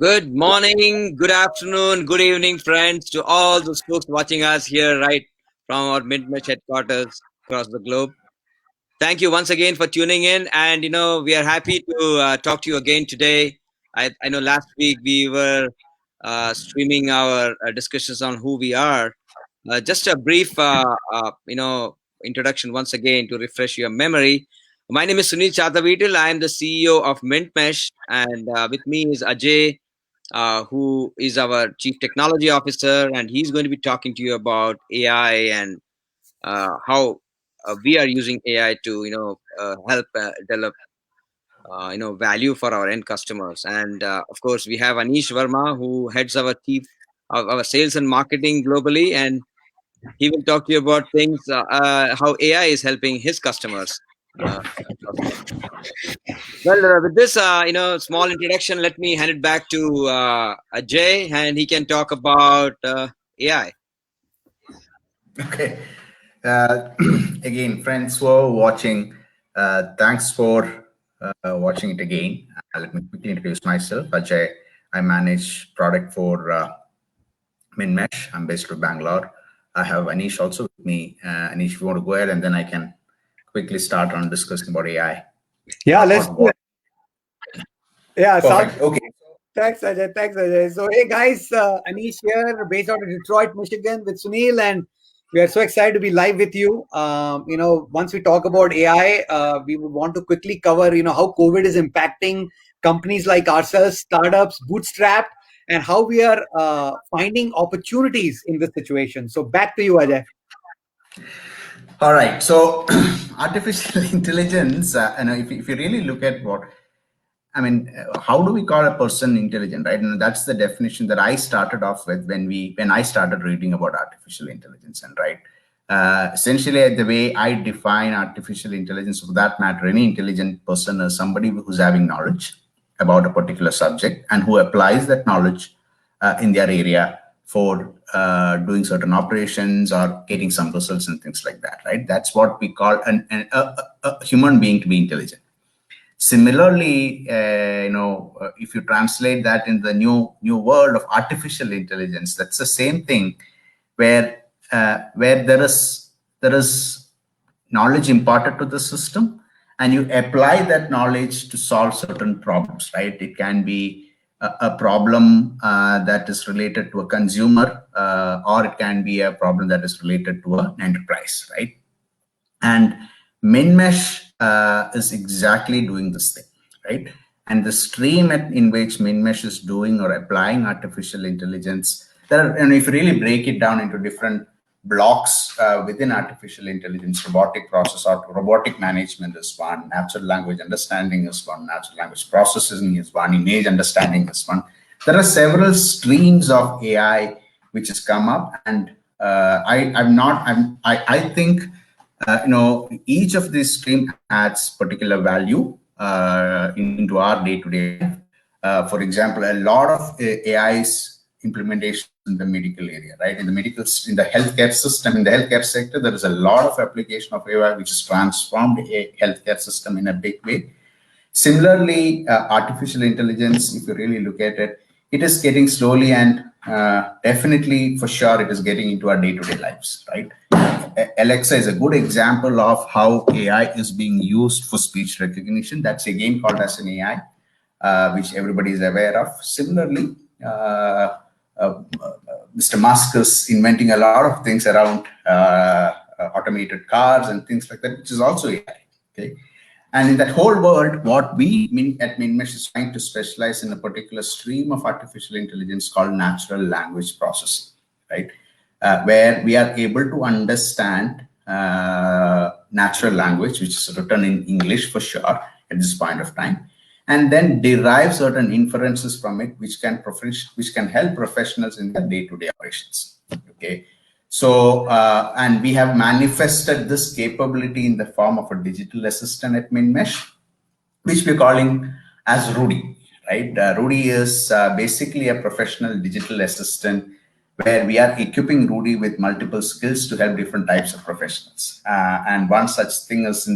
Good morning, good afternoon, good evening, friends, to all those folks watching us here right from our Midmesh headquarters across the globe. Thank you once again for tuning in. And, we are happy to talk to you again today. I know last week we were streaming our discussions on who we are. Just a brief, introduction once again to refresh your memory. My name is Sunil Chatavitil. I am the CEO of MintMesh, and with me is Ajay, who is our Chief Technology Officer, and he's going to be talking to you about AI and how we are using AI to, help develop, value for our end customers. And of course, we have Anish Verma, who heads our chief of our sales and marketing globally, and he will talk to you about things how AI is helping his customers. Uh, well, with this, small introduction, let me hand it back to Ajay, and he can talk about AI. Okay. Uh, Again, friends who are watching, thanks for watching it again. Let me quickly introduce myself. Ajay, I manage product for MinMesh. I'm based in Bangalore. I have Anish also with me. Anish, if you want to go ahead, and then I can quickly start on discussing about AI. Yeah, let's do it. Yeah, sounds Perfect. Okay. Thanks, Ajay. Thanks, Ajay. So, hey guys, Anish here, based out of Detroit, Michigan, with Sunil, and we are so excited to be live with you. Once we talk about AI, we would want to quickly cover, how COVID is impacting companies like ourselves, startups, bootstrapped, and how we are finding opportunities in this situation. So, back to you, Ajay. All right. So, artificial intelligence, if you really look at how do we call a person intelligent, right? And that's the definition that I started off with when I started reading about artificial intelligence, and right. Essentially, the way I define artificial intelligence, for that matter, any intelligent person is somebody who's having knowledge about a particular subject and who applies that knowledge in their area for doing certain operations or getting some results and things like that, right? That's what we call a human being to be intelligent. Similarly, if you translate that in the new world of artificial intelligence, that's the same thing, where there is knowledge imparted to the system, and you apply that knowledge to solve certain problems, right? It can be a problem that is related to a consumer, or it can be a problem that is related to an enterprise, right? And MinMesh is exactly doing this thing, right? And the stream in which MinMesh is doing or applying artificial intelligence, and if you really break it down into different blocks within artificial intelligence, robotic process or robotic management is one, natural language understanding is one, natural language processing is one, image understanding is one. There are several streams of AI which has come up, and I think each of these streams adds particular value into our day-to-day life. For example, a lot of AI's implementation in the medical area, right? In the healthcare system, in the healthcare sector, there is a lot of application of AI which has transformed a healthcare system in a big way. Similarly, artificial intelligence, if you really look at it, it is getting slowly and definitely for sure it is getting into our day-to-day lives, right? Alexa is a good example of how AI is being used for speech recognition. That's again called as an AI, which everybody is aware of. Similarly, Mr. Musk is inventing a lot of things around automated cars and things like that, which is also AI. Okay. And in that whole world, what we at MinMesh is trying to specialize in a particular stream of artificial intelligence called natural language processing, right? Where we are able to understand natural language, which is written in English for sure at this point of time, and then derive certain inferences from it, which can help professionals in their day-to-day operations. Okay. So, and we have manifested this capability in the form of a digital assistant at MinMesh, which we're calling as Rudy, right? Rudy is basically a professional digital assistant where we are equipping Rudy with multiple skills to help different types of professionals. And one such thing is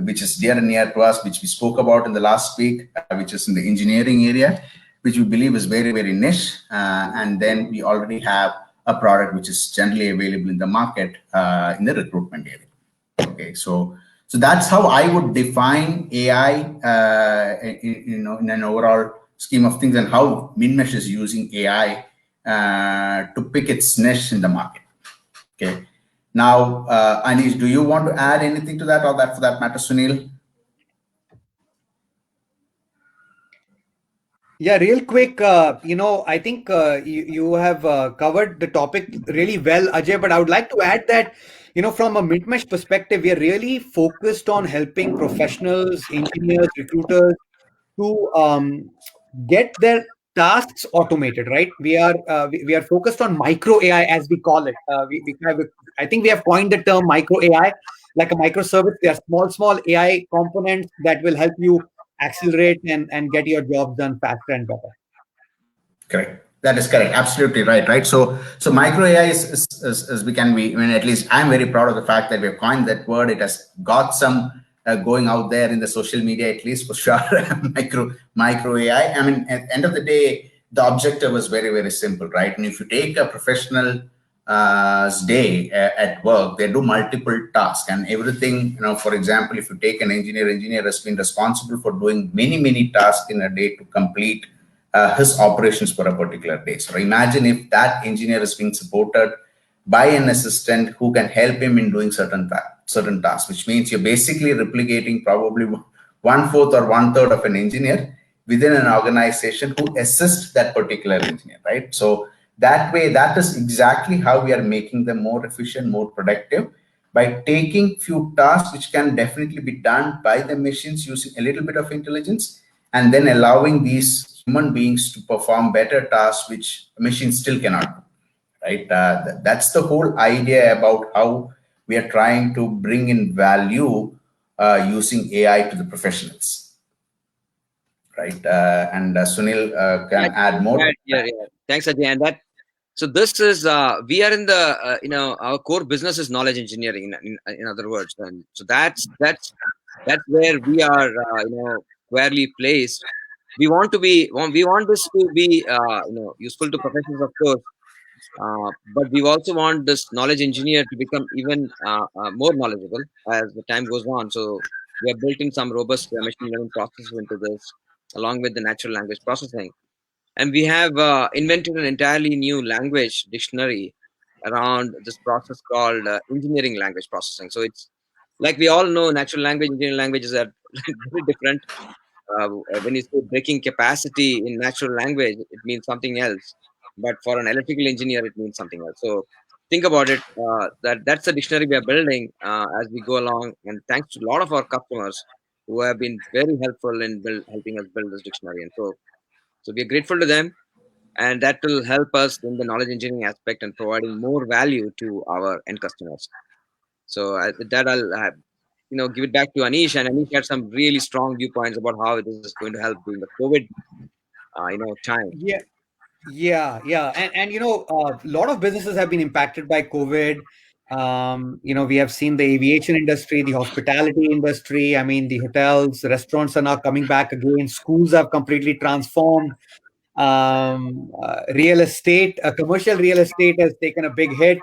which is dear and near to us, which we spoke about in the last week, which is in the engineering area, which we believe is very, very niche. And then we already have a product which is generally available in the market in the recruitment area. Okay, so that's how I would define AI, in an overall scheme of things, and how MinMesh is using AI to pick its niche in the market. Okay. Now, Anish, do you want to add anything to that, or that for that matter, Sunil? Yeah, real quick, I think you have covered the topic really well, Ajay, but I would like to add that, from a Mintmesh perspective, we are really focused on helping professionals, engineers, recruiters to get their tasks automated, right? We are focused on micro AI, as we call it. I think we have coined the term micro AI, like a microservice. They are small AI components that will help you accelerate and get your jobs done faster and better. Correct. That is correct. Absolutely right. Right. So micro AI is we can be. I mean, at least I'm very proud of the fact that we've coined that word. It has got some going out there in the social media, at least for sure. micro AI. I mean, at the end of the day, the objective was very, very simple, right? And if you take a professional day at work, they do multiple tasks and everything. For example, if you take an engineer has been responsible for doing many tasks in a day to complete his operations for a particular day. So imagine if that engineer is being supported by an assistant who can help him in doing certain tasks, which means you're basically replicating probably one fourth or one third of an engineer within an organization who assists that particular engineer, right? So that way, that is exactly how we are making them more efficient, more productive, by taking few tasks which can definitely be done by the machines using a little bit of intelligence, and then allowing these human beings to perform better tasks which machines still cannot do, right? That's the whole idea about how we are trying to bring in value using AI to the professionals, right? And Sunil Yeah, can add more. yeah. Thanks, Ajay. And that so this is we are in the our core business is knowledge engineering, in other words, and so that's where we are squarely placed. We want this to be useful to professionals, of course, but we also want this knowledge engineer to become even more knowledgeable as the time goes on. So we have built in some robust machine learning processes into this, along with the natural language processing. And we have invented an entirely new language dictionary around this process called engineering language processing. So it's like we all know natural language, engineering languages are very different. When you say breaking capacity in natural language, it means something else. But for an electrical engineer, it means something else. So think about it. That's the dictionary we are building as we go along. And thanks to a lot of our customers who have been very helpful in helping us build this dictionary. And so we are grateful to them, and that will help us in the knowledge engineering aspect and providing more value to our end customers. So with that, I'll give it back to Anish, and Anish had some really strong viewpoints about how this is going to help during the COVID time. Yeah, yeah, and a lot of businesses have been impacted by COVID. We have seen the aviation industry, the hospitality industry. I mean, the hotels, restaurants are now coming back again. Schools have completely transformed. Real estate, commercial real estate has taken a big hit.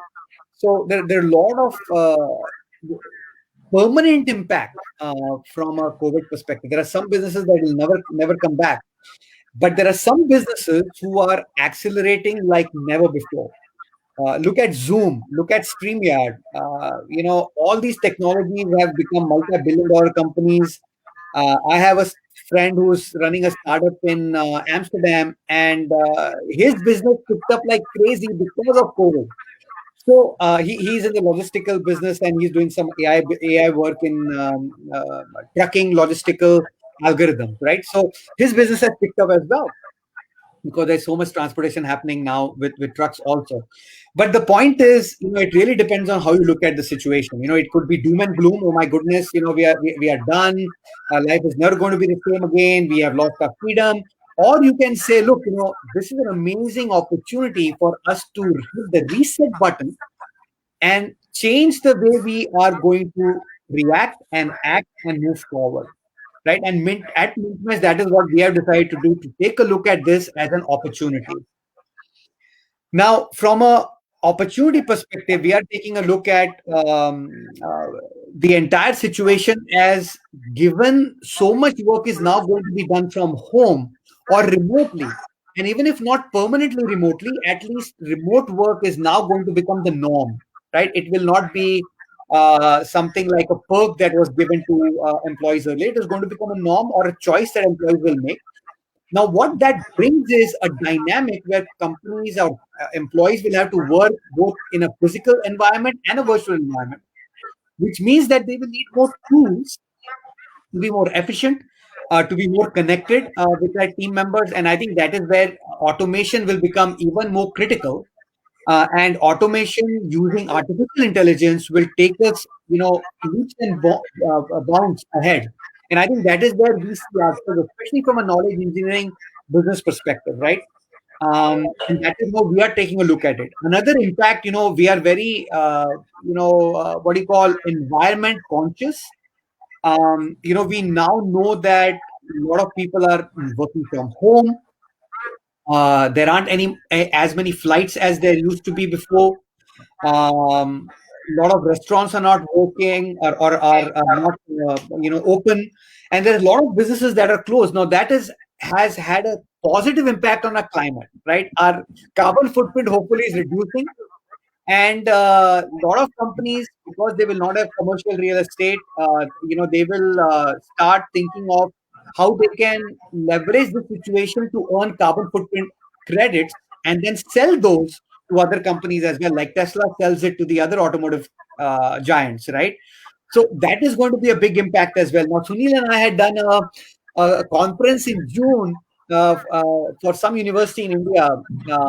So there are a lot of permanent impact from a COVID perspective. There are some businesses that will never come back, but there are some businesses who are accelerating like never before. Look at Zoom, look at StreamYard. All these technologies have become multi-billion-dollar companies. I have a friend who's running a startup in Amsterdam, and his business picked up like crazy because of COVID. So he's in the logistical business, and he's doing some AI work in trucking logistical algorithms, right? So his business has picked up as well, because there's so much transportation happening now with trucks also. But the point is, it really depends on how you look at the situation. It could be doom and gloom. Oh my goodness, we are done. Life is never going to be the same again. We have lost our freedom. Or you can say, look, this is an amazing opportunity for us to hit the reset button and change the way we are going to react and act and move forward. right? And at Mintmesh, that is what we have decided to do, to take a look at this as an opportunity. Now, from a opportunity perspective, we are taking a look at the entire situation as, given so much work is now going to be done from home or remotely, and even if not permanently remotely, at least remote work is now going to become the norm, right? It will not be something like a perk that was given to employees earlier. It is going to become a norm or a choice that employees will make. Now, what that brings is a dynamic where companies or employees will have to work both in a physical environment and a virtual environment, which means that they will need more tools to be more efficient, to be more connected with their team members. And I think that is where automation will become even more critical. And automation using artificial intelligence will take us, leaps and bounds ahead. And I think that is where we see ourselves, especially from a knowledge engineering business perspective, right? And that is how we are taking a look at it. Another impact, we are very, what do you call, environment conscious. We now know that a lot of people are working from home. There aren't as many flights as there used to be before. A lot of restaurants are not working, or are not open, and there are a lot of businesses that are closed. Now that has had a positive impact on our climate, right? Our carbon footprint hopefully is reducing, and a lot of companies, because they will not have commercial real estate, they will start thinking of how they can leverage the situation to earn carbon footprint credits and then sell those to other companies as well, like Tesla sells it to the other automotive giants, right? So that is going to be a big impact as well. Now, Sunil and I had done a conference in June for some university in India, uh,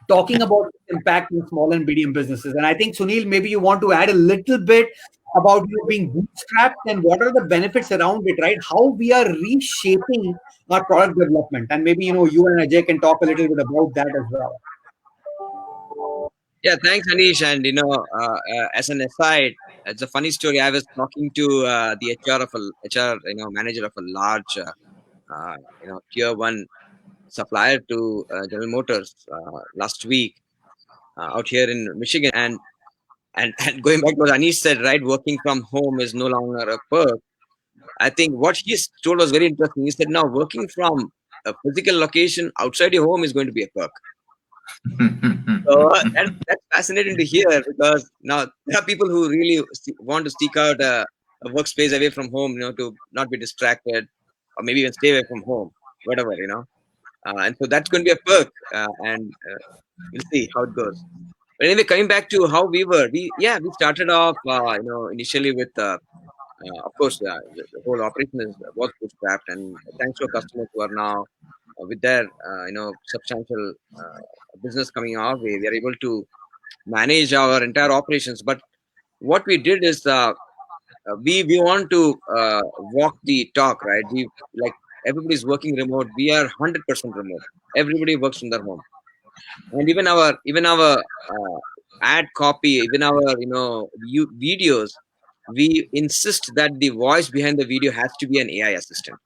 talking about the impact in small and medium businesses. And I think, Sunil, maybe you want to add a little bit about you being bootstrapped and what are the benefits around it, right? How we are reshaping our product development. And maybe, you and Ajay can talk a little bit about that as well. Yeah, thanks, Anish. And as an aside, it's a funny story. I was talking to the HR manager of a large tier one supplier to General Motors last week out here in Michigan, and going back to what Anish said, right, working from home is no longer a perk. I think what he told was very interesting. He said, now working from a physical location outside your home is going to be a perk. So that's fascinating to hear, because now there are people who really want to seek out a workspace away from home, to not be distracted, or maybe even stay away from home, whatever. And so that's going to be a perk, and we'll see how it goes. But anyway, coming back to how we started off, initially with, of course, the whole operation was bootstrapped, and thanks to our customers who are now with their, substantial business coming our way, we are able to manage our entire operations. But what we did is, we want to walk the talk, right? We, like, everybody's working remote. We are 100% remote. Everybody works from their home, and even our ad copy, even our videos, we insist that the voice behind the video has to be an AI assistant.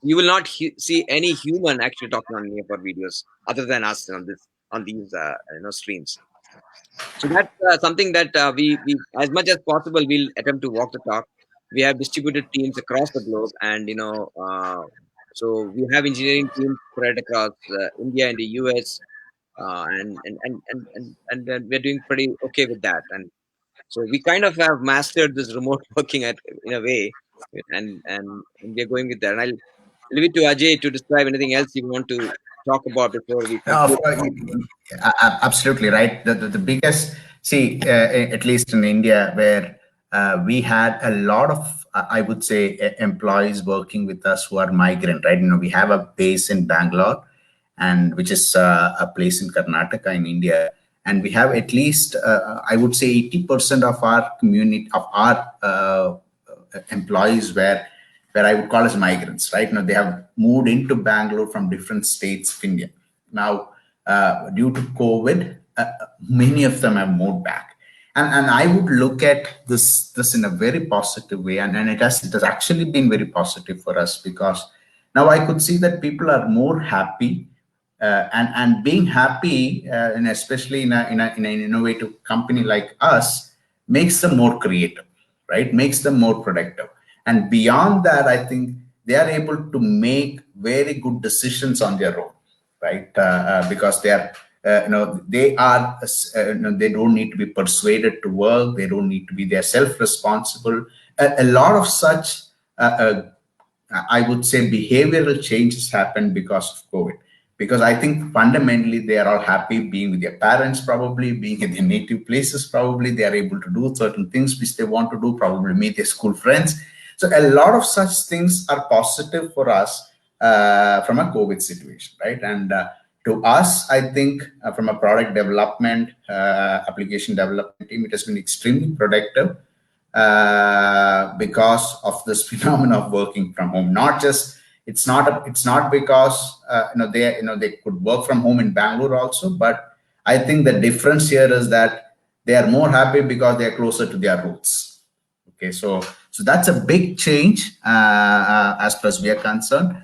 You will not see any human actually talking on any of our videos other than us on these streams. So that's something that we, as much as possible, will attempt to walk the talk. We have distributed teams across the globe, and so we have engineering teams spread across India and the US, and then we're doing pretty okay with that. And so we kind of have mastered this remote working in a way, and we're going with that. And I'll leave it to Ajay to describe anything else you want to talk about before we Of conclude. course, absolutely right. The biggest, see, at least in India, where we had a lot of, I would say, employees working with us who are migrant, right? We have a base in Bangalore, and which is a place in Karnataka in India, and we have at least, I would say, 80% of our community, of our employees where I would call as migrants, right? Now they have moved into Bangalore from different states of India. Now, due to COVID, many of them have moved back. And I would look at this in a very positive way, and it has actually been very positive for us, because now I could see that people are more happy, and being happy, and especially in an innovative company like us, makes them more creative, right? Makes them more productive, and beyond that, I think they are able to make very good decisions on their own, right? Because they are, they are, they don't need to be persuaded to work. They don't need to be. They're self-responsible. A lot of such, I would say, behavioral changes happened because of COVID. Because I think fundamentally they are all happy being with their parents, probably being in their native places. Probably they are able to do certain things which they want to do. Probably meet their school friends. So a lot of such things are positive for us from a COVID situation, right? And to us, I think from a product development, application development team, it has been extremely productive because of this phenomenon of working from home. Not just, it's not because they could work from home in Bangalore also, but I think the difference here is that they are more happy because they are closer to their roots. Okay, so that's a big change as far as we are concerned,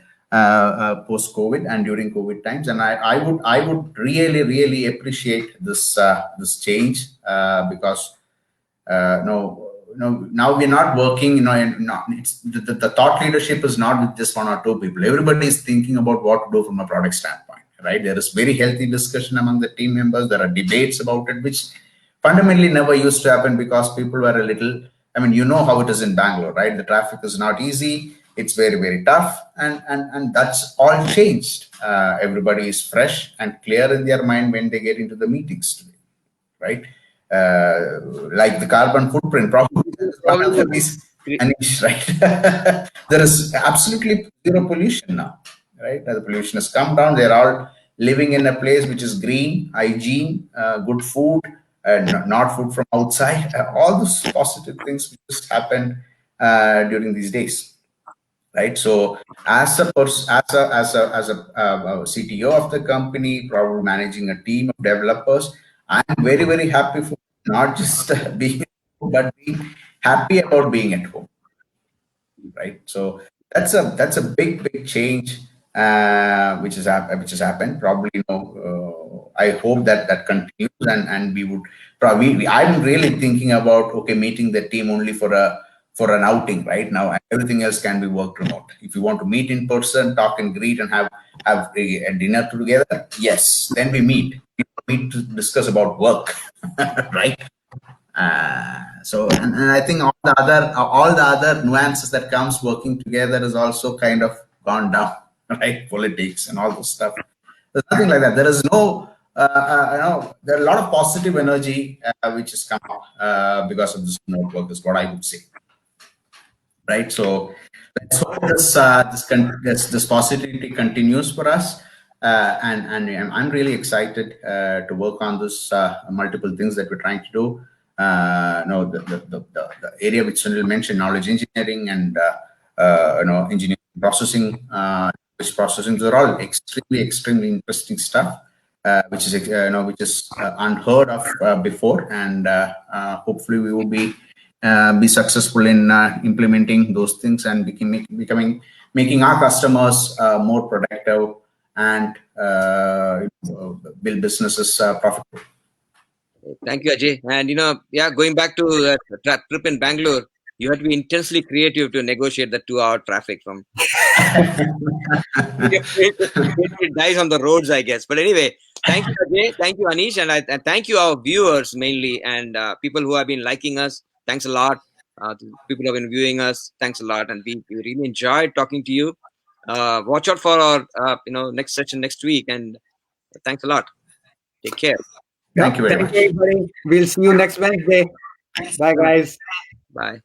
post COVID and during COVID times, and I would really appreciate this change, because no, now we're not working, and not, it's the thought leadership is not with just one or two people. Everybody is thinking about what to do from a product standpoint, right? There is very healthy discussion among the team members. There are debates about it, which fundamentally never used to happen, because people were a little, I mean, you know how it is in Bangalore, right? The traffic is not easy. It's very tough, and that's all changed. Everybody is fresh and clear in their mind when they get into the meetings today, right? Like the carbon footprint, probably one of Probably the the most reasons, Anish, right? There is absolutely zero pollution now, right? The pollution has come down. They're all living in a place which is green, hygiene, good food, not food from outside. All those positive things which just happened during these days, right? So as a CTO of the company, probably managing a team of developers, I'm very happy for not just being at home, but being happy about being at home, right? So that's a big change, which has happened. Probably, I hope that continues, and we would probably. I'm really thinking about, okay, meeting the team only for an outing right now, and everything else can be worked remote. If you want to meet in person, talk and greet, and have a dinner together, yes, then we meet. We meet to discuss about work, right? And I think all the other nuances that comes working together is also kind of gone down, right? Politics and all this stuff. There's nothing like that. There is no, there are a lot of positive energy which has come out because of this remote work, is what I would say, right? So let's hope this positivity continues for us, and I'm really excited to work on this multiple things that we're trying to do. No, the area which Sunil mentioned, knowledge engineering and engineering processing, which processing, they're all extremely interesting stuff. Which is unheard of before, and hopefully we will be successful in implementing those things and becoming making our customers more productive and build businesses profitable. Thank you, Ajay. And yeah, going back to that trip in Bangalore, you had to be intensely creative to negotiate the 2-hour traffic from. It dies on the roads, I guess. But anyway, thank you, Ajay. Thank you, Anish, and thank you, our viewers mainly, and people who have been liking us. Thanks a lot. To people who have been viewing us, thanks a lot, and we really enjoyed talking to you. Watch out for our next session next week, and thanks a lot. Take care. Yep. Thank you very Thank you, much. everybody. We'll see you next Wednesday. Bye, guys. Bye.